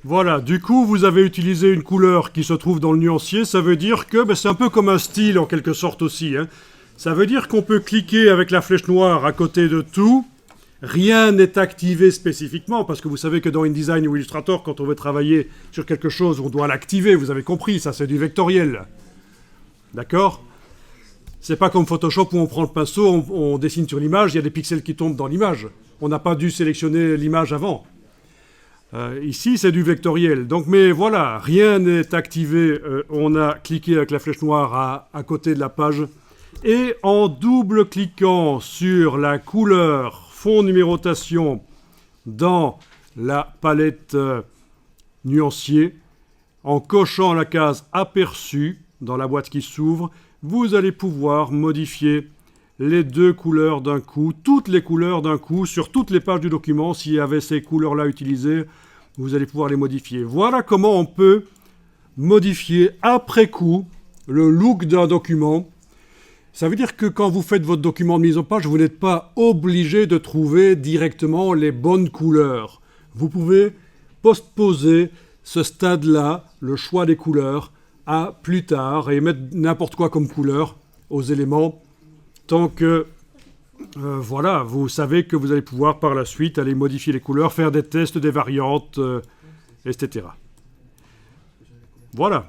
Voilà, du coup, vous avez utilisé une couleur qui se trouve dans le nuancier. Ça veut dire que c'est un peu comme un style en quelque sorte aussi, hein. Ça veut dire qu'on peut cliquer avec la flèche noire à côté de tout. Rien n'est activé spécifiquement, parce que vous savez que dans InDesign ou Illustrator, quand on veut travailler sur quelque chose, on doit l'activer. Vous avez compris, ça c'est du vectoriel. D'accord ? C'est pas comme Photoshop où on prend le pinceau, on dessine sur l'image, il y a des pixels qui tombent dans l'image. On n'a pas dû sélectionner l'image avant. Ici, c'est du vectoriel. Donc, mais voilà, rien n'est activé. On a cliqué avec la flèche noire à côté de la page. Et en double-cliquant sur la couleur fond numérotation dans la palette nuancier, en cochant la case aperçu dans la boîte qui s'ouvre, vous allez pouvoir modifier les deux couleurs d'un coup, toutes les couleurs d'un coup, sur toutes les pages du document. S'il y avait ces couleurs-là utilisées, vous allez pouvoir les modifier. Voilà comment on peut modifier après coup le look d'un document. Ça veut dire que quand vous faites votre document de mise en page, vous n'êtes pas obligé de trouver directement les bonnes couleurs. Vous pouvez postposer ce stade-là, le choix des couleurs, à plus tard et mettre n'importe quoi comme couleur aux éléments tant que voilà, vous savez que vous allez pouvoir par la suite aller modifier les couleurs, faire des tests, des variantes, etc. Voilà.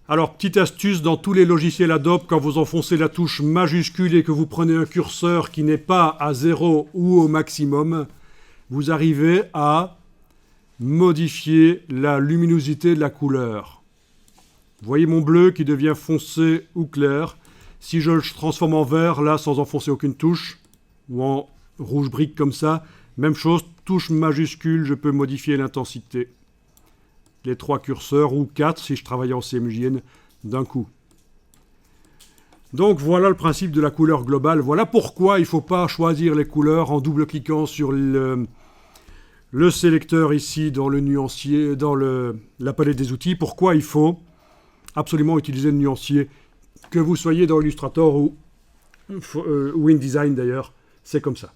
Alors, petite astuce, dans tous les logiciels Adobe, quand vous enfoncez la touche majuscule et que vous prenez un curseur qui n'est pas à 0 ou au maximum, vous arrivez à modifier la luminosité de la couleur. Vous voyez mon bleu qui devient foncé ou clair. Si je le transforme en vert, là, sans enfoncer aucune touche, ou en rouge brique comme ça, même chose, touche majuscule, je peux modifier l'intensité. Les 3 curseurs, ou 4 si je travaillais en CMJN, d'un coup. Donc voilà le principe de la couleur globale. Voilà pourquoi il ne faut pas choisir les couleurs en double-cliquant sur le sélecteur ici dans le nuancier, dans la palette des outils. Pourquoi il faut absolument utiliser le nuancier, que vous soyez dans Illustrator ou InDesign d'ailleurs, c'est comme ça.